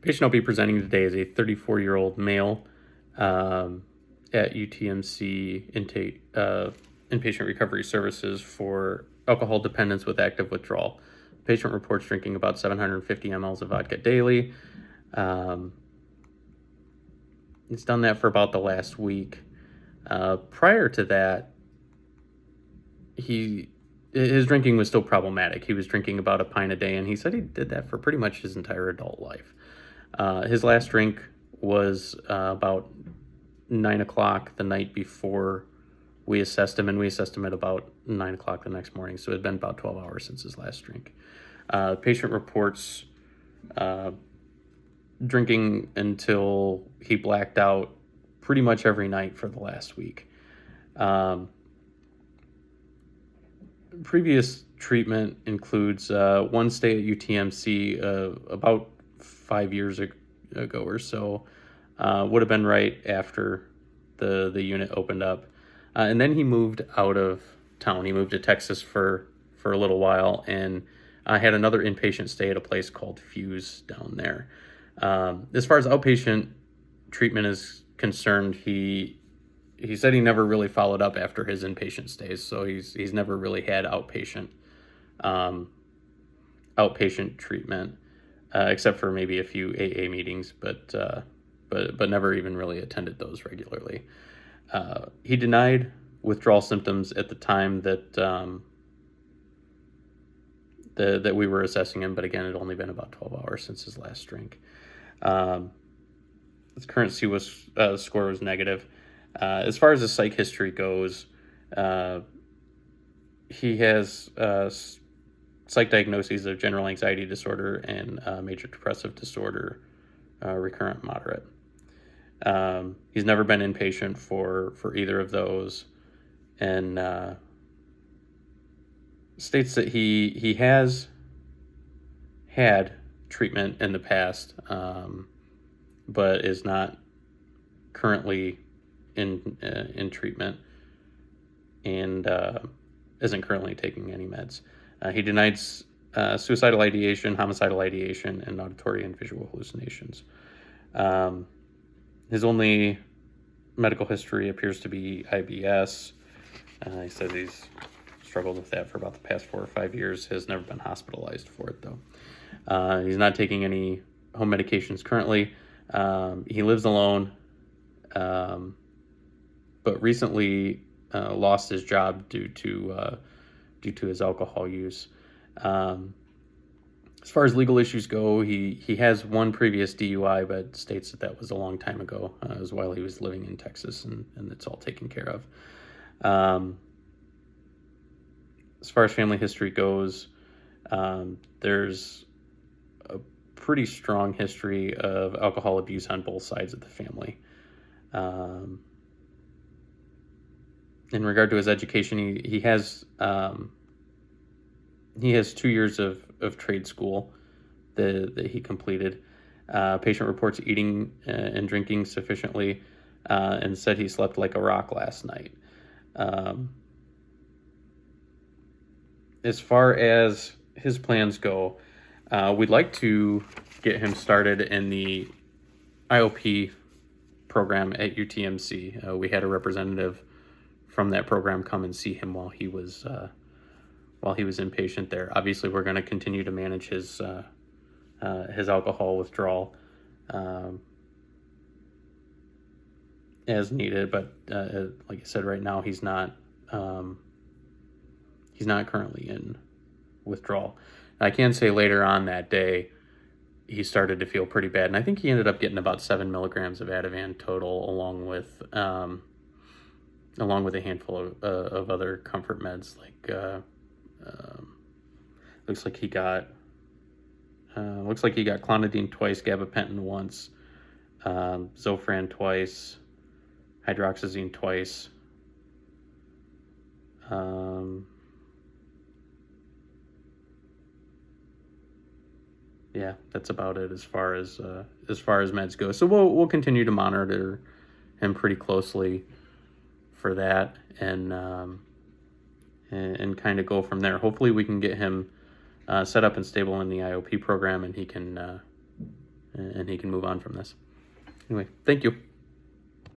Patient I'll be presenting today is a 34-year-old male at UTMC Inpatient Recovery Services for alcohol dependence with active withdrawal. Patient reports drinking about 750 mLs of vodka daily. He's done that for about the last week. Prior to that, his drinking was still problematic. He was drinking about a pint a day, and he said he did that for pretty much his entire adult life. His last drink was about 9 o'clock the night before we assessed him, and we assessed him at about 9 o'clock the next morning, so it had been about 12 hours since his last drink. Patient reports drinking until he blacked out pretty much every night for the last week. Previous treatment includes one stay at UTMC about 5 years ago or so. Would have been right after the unit opened up. And then he moved out of town. He moved to Texas for a little while, and I had another inpatient stay at a place called Fuse down there. As far as outpatient treatment is concerned, he said he never really followed up after his inpatient stays, so he's never really had outpatient treatment, except for maybe a few AA meetings, but never even really attended those regularly. He denied withdrawal symptoms at the time that that we were assessing him, but again, it had only been about 12 hours since his last drink. His current score was negative. As far as his psych history goes, he has psych diagnoses of general anxiety disorder and major depressive disorder, recurrent moderate. He's never been inpatient for either of those, and states that he has had treatment in the past, but is not currently in treatment, and isn't currently taking any meds. He denies suicidal ideation, homicidal ideation, and auditory and visual hallucinations. His only medical history appears to be IBS. He says he's struggled with that for about the past 4 or 5 years, has never been hospitalized for it, though. He's not taking any home medications currently. He lives alone, but recently lost his job due to his alcohol use. As far as legal issues go, he has one previous DUI, but states that was a long time ago. It was while he was living in Texas, and it's all taken care of. As far as family history goes, there's a pretty strong history of alcohol abuse on both sides of the family. In regard to his education, he has 2 years of trade school that he completed. Patient reports eating and drinking sufficiently, and said he slept like a rock last night. As far as his plans go, we'd like to get him started in the IOP program at UTMC. We had a representative from that program come and see him while he was inpatient there. Obviously, we're going to continue to manage his alcohol withdrawal as needed, but like I said, right now he's not currently in withdrawal. I can say later on that day he started to feel pretty bad, and I think he ended up getting about 7 milligrams of Ativan total, along with a handful of other comfort meds, like looks like he got clonidine twice, gabapentin once, Zofran twice, hydroxyzine twice. Yeah, that's about it as far as meds go. So we'll continue to monitor him pretty closely for that, and kind of go from there. Hopefully we can get him set up and stable in the IOP program, and he can and he can move on from this. Anyway, thank you.